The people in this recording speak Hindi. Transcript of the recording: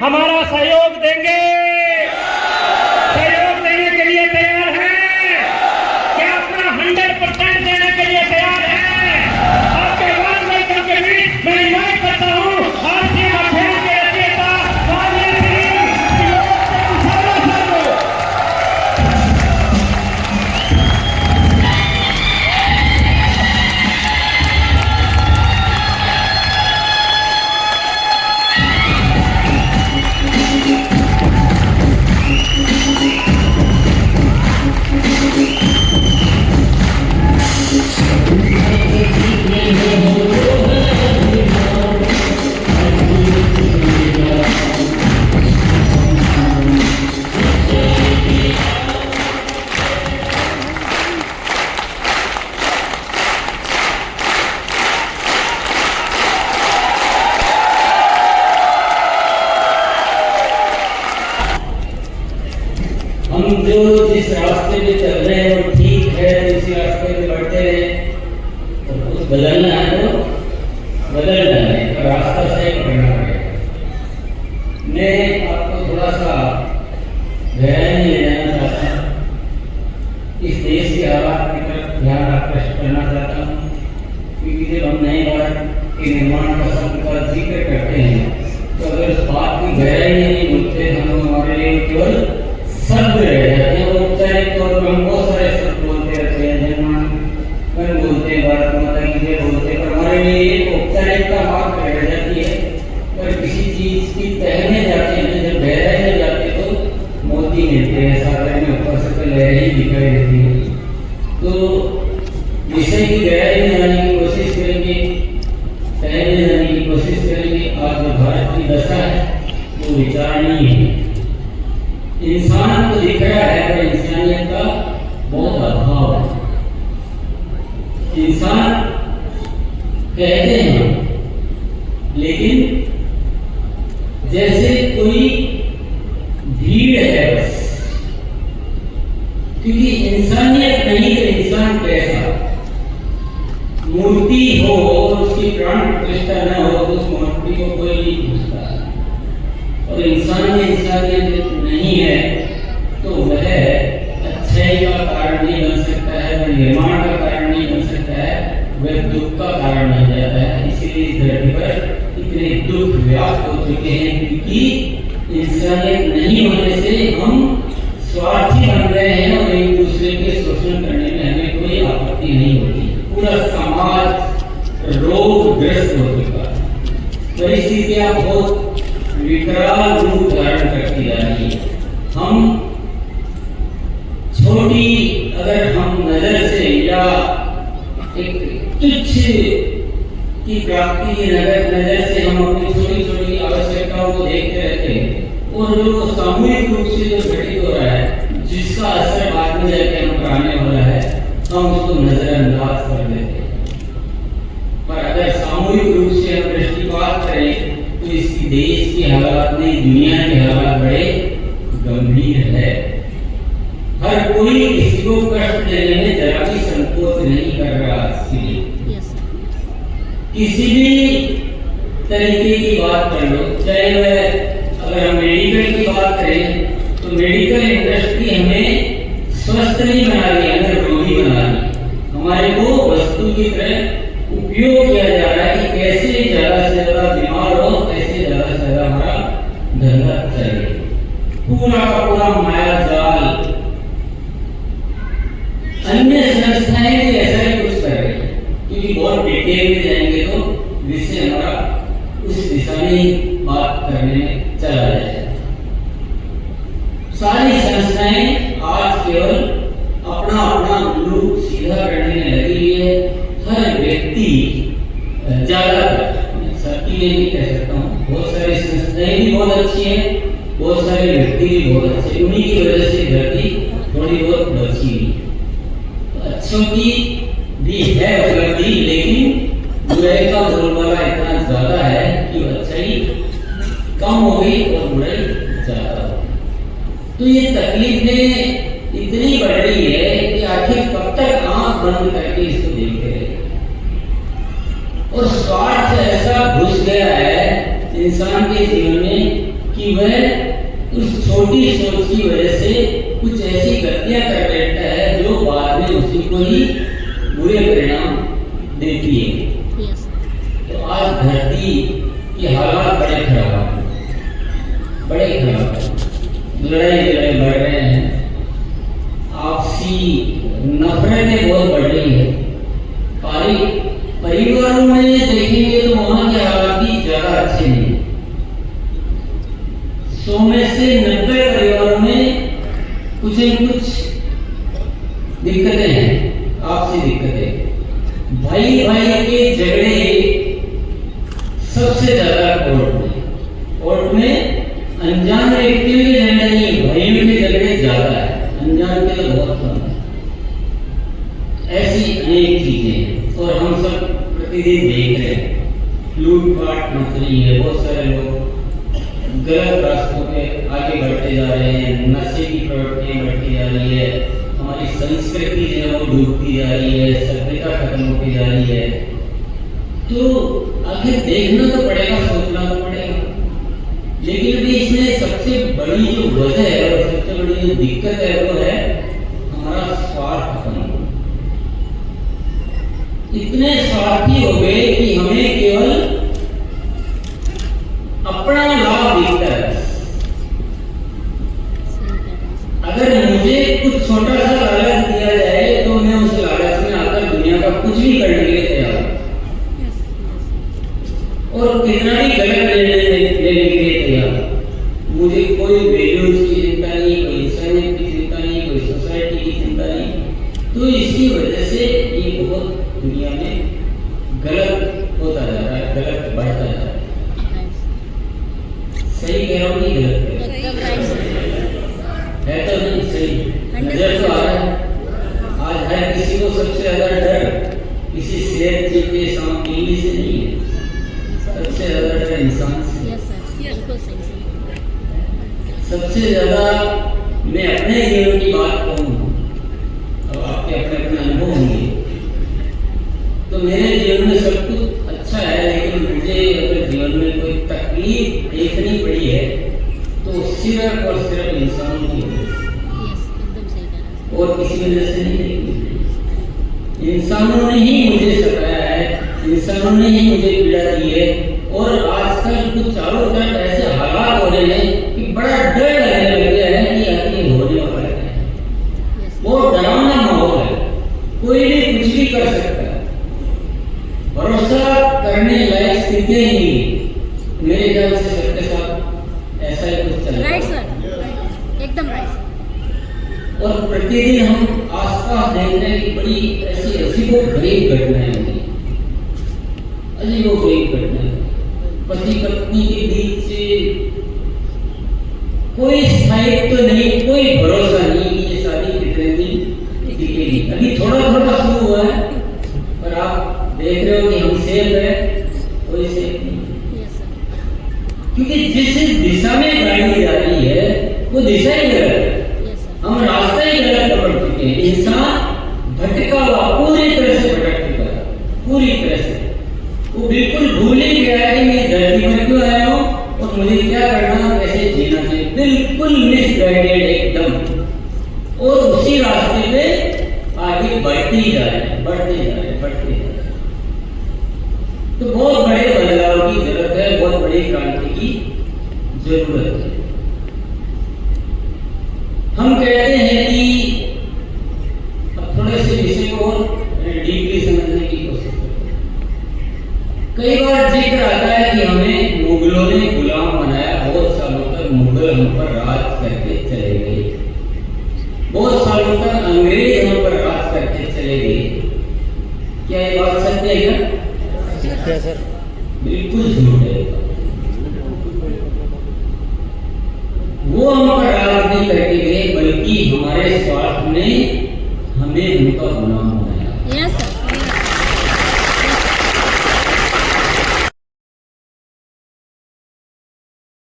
हमारा सहयोग देंगे? सहयोग देने के लिए तैयार हैं? क्या अपना 100% देने के लिए तैयार हैं? आपके राजनेताओं के बीच मैं इन्वाइट करता हूँ भारतीय अध्ययन के रचयिता हम जो जिस रास्ते पे चल रहे हैं वो ठीक है, उसी रास्ते पे बढ़ते हैं। और कुछ बदलना है तो बदल डाले, रास्ता सही पकड़ना पड़ेगा। मैं आपको थोड़ा सा गहराई में ले जाना चाहता हूँ, इस देश के हालात की तरफ ध्यान आकर्षित करना चाहता हूँ, क्योंकि जब हम नए भारत के निर्माण का शब्द का जिक्र करते हैं तो अगर उस बात की गहराई में नहीं बोलते हम हमारे लिए केवल शब्द रह जाते हैं। औपचारिक तौर पर हम बहुत सारे शब्द बोलते रहते हैं, जन्मदिन बोलते हैं, भारत माता की जय बोलते हैं, पर हमारे लिए एक औपचारिकता मात्र रह जाती है। पर किसी चीज की तह में जाते हैं, जब गहराई में जाते तो मोती मिलते हैं, सागर में ऊपर से तो लहर ही दिखाई देती है। तो विषय की गहराई में जाने की कोशिश करेंगे, तह में जाने की कोशिश करेंगे। आज जो भारत की दशा है वो विचारणीय है। इंसान तो दिख रहा है पर इंसानियत का बहुत अभाव है। इंसान कहते हैं लेकिन जैसे कोई भीड़ है बस, क्योंकि इंसानियत नहीं तो इंसान कैसा? मूर्ति हो और उसकी प्राण प्रतिष्ठा न हो तो उस मूर्ति को कोई नहीं पूछता। और इंसानियत नहीं है तो वह अच्छाई का कारण नहीं बन सकता है, वह निर्माण का कारण नहीं बन सकता है, वह दुख का कारण बन जाता है। इसीलिए इस धरती पर इतने दुख व्याप्त हो चुके हैं, क्योंकि इंसानियत नहीं होने से हम स्वार्थी बन गए हैं और एक दूसरे के शोषण करने में हमें कोई आपत्ति नहीं होती। पूरा समाज रोगग्रस्त हो चुका है, परिस्थितियां बहुत विकराल रूप धारण करती जा रही है। हम छोटी अगर हम नजर से या एक तुच्छ की प्राप्ति की नजर से हम अपनी छोटी छोटी आवश्यकताओं को देखते रहते हैं, और जो सामूहिक रूप से जो घटित हो रहा है, जिसका असर बाद में जाके हम पर आने वाला है, हम उसको नजरअंदाज कर देते हैं। पर अगर सामूहिक रूप से हम दृष्टिपात करें तो इसकी देश के हालात नहीं, दुनिया के हालात बड़े गंभीर है। हर कोई किसी को कष्ट देने में जरा भी संकोच नहीं कर रहा। किसी भी तरीके की बात कर लो, चाहे वह अगर हम मेडिकल की बात करें तो मेडिकल इंडस्ट्री हमें स्वस्थ नहीं बना रही, हमें रोगी बना रही। हमारे को वस्तु की तरह उपयोग किया जा रहा है कि कैसे ज्यादा से ज्यादा बीमार हो, कैसे ज्यादा से ज्यादा हमारा धंधा चले। पूरा का पूरा माया जाल। अन्य संस्थाएं भी ऐसा ही कुछ कर रही है, क्योंकि बहुत डिटेल में जाएंगे तो विषय हमारा उस दिशा में बात करने में चला जाएगा। सारी संस्थाएं आज केवल अपना अपना उल्लू सीधा करने में लगी है। हर व्यक्ति ज्यादातर, सबके लिए नहीं कह सकता हूँ, बहुत सारी संस्थाएं भी बहुत अच्छी हैं, बहुत सारे व्यक्ति भी बहुत अच्छे, उन्हीं की वजह से धरती थोड़ी बहुत बची हुई है। तो अच्छों की भी है उपलब्धि, लेकिन बुराई का बोलबाला इतना ज्यादा है कि अच्छाई कम हो गई और बुराई ज्यादा हो गई। तो ये तकलीफें इतनी बढ़ रही है कि आखिर कब तक आंख बंद करके इसको देखते रहे। और स्वार्थ ऐसा घुस गया है इंसान के जीवन में कि वह उस छोटी सोच की वजह से कुछ ऐसी गलतियां कर बैठता है जो बाद में उसी को ही बुरे परिणाम देती है। तो आज धरती के हालात बड़े खराब हैं, बड़े खराब हैं। लड़ाई झगड़े बढ़ रहे हैं, आपसी नफरतें बहुत बढ़ रही है। परिवारों में देखेंगे तो वहां के हालात भी ज्यादा अच्छे नहीं। 100 में से 90 परिवारों में कुछ न कुछ दिक्कतें हैं, आपसी दिक्कतें। भाई भाई के झगड़े सबसे ज्यादा कोर्ट में अनजान व्यक्तियों के झगड़े नहीं, भाइयों के झगड़े ज्यादा है, अनजान के तो बहुत कम है। ऐसी अनेक चीजें हैं और हम सब प्रतिदिन देख रहे हैं। लूटपाट मच रही है, बहुत सारे लोग गलत रास्तों पे आगे बढ़ते जा रहे हैं, नशे की प्रवृत्तियां बढ़ती जा रही है, हमारी संस्कृति जो है वो डूबती जा रही है, सभ्यता खत्म होती जा रही है। तो आखिर देखना तो पड़ेगा, सोचना तो पड़ेगा, लेकिन भी इसमें सबसे बड़ी जो वजह है और सबसे बड़ी जो दिक्कत है वो है हमारा स्वार्थ खत्म। इतने स्वार्थी हो गए कि हमें केवल अपना लाभ दिखता है। अगर मुझे कुछ छोटा सा लालच दिया जाए तो मैं उस लालच में आकर दुनिया का कुछ भी करने के लिए तैयार हूं और कितना भी गलत लेने के लिए तैयार। मुझे कोई वैल्यूज की चिंता नहीं, कोई इंसानियत की चिंता नहीं, कोई सोसाइटी की चिंता नहीं। तो इसी वजह से ये बहुत दुनिया में गलत होता जा रहा है, गलत बढ़ता जा रहा है। सही कह रहा हूँ कि गलत है तो नहीं सही नजर तो आ रहा है। आज हर किसी को सबसे ज्यादा डर किसी सेहत चीज के सामने से नहीं है, सबसे ज्यादा डर इंसान से। सबसे ज्यादा मैं अपने जीवन की बात कहूँ, अब आपके अपने अपने अनुभव होंगे, तो मेरे जीवन में सब कुछ अच्छा है, लेकिन मुझे अगर जीवन में कोई तकलीफ देखनी पड़ी है तो सिर्फ और सिर्फ इंसानों की वजह से और किसी वजह से नहीं देखनी। इंसानों ने ही मुझे सताया है, इंसानों ने ही मुझे पीड़ा दी है और आजकल कुछ चारों तरफ ऐसे हालात हो रहे हैं कि बड़ा डर लगने लग गया है कि आखिर होने वाला है। बहुत डरावना माहौल है, कोई भी कुछ भी कर सकता है, भरोसा करने लायक स्थिति ही नहीं। मेरे ख्याल से सबके साथ ऐसा ही कुछ चल रहा है। राइट सर, एकदम राइट सर। और प्रतिदिन हम आसपास देख रहे हैं कि बड़ी ऐसी अजीबोगरीब घटनाएं होती हैं, अजीबोगरीब घटनाएं। पति पत्नी के बीच से कोई स्थायित्व तो नहीं, कोई भरोसा नहीं कि ये शादी कितने दिन टिकेगी। अभी थोड़ा थोड़ा शुरू हुआ है पर आप देख रहे हो कि हम सेफ है, कोई सेफ नहीं। क्योंकि जिस दिशा में गाड़ी जा रही है वो दिशा ही गलत है, हम रास्ता ही गलत पकड़ चुके हैं। इंसान भटका हुआ, पूरी तरह से भटक चुका है, पूरी तरह से। वो बिल्कुल भूल ही गया है कि मैं धरती में क्यों आया हूँ और मुझे क्या करना, कैसे जीना चाहिए। बिल्कुल मिसगाइडेड एकदम, और उसी रास्ते पे आगे बढ़ते ही जा रहे हैं, बढ़ते जा रहे हैं, बढ़ते जा रहे हैं। तो बहुत बड़े बदलाव की जरूरत है, बहुत बड़ी क्रांति की जरूरत है। हम कहते हैं कि अब थोड़े से विषय को और डीपली समझने की कोशिश करते हैं। कई बार जिक्र आता है कि हमें मुगलों ने गुलाम बनाया, बहुत सालों तक मुगल हम पर राज करके चले गए, बहुत सालों तक अंग्रेज हम पर राज करके चले गए। क्या ये बात सत्य है क्या? सर बिल्कुल झूठ है। वो हम पर राज नहीं करके गए, बल्कि हमारे स्वार्थ ने हमें उनका गुलाम बनाया।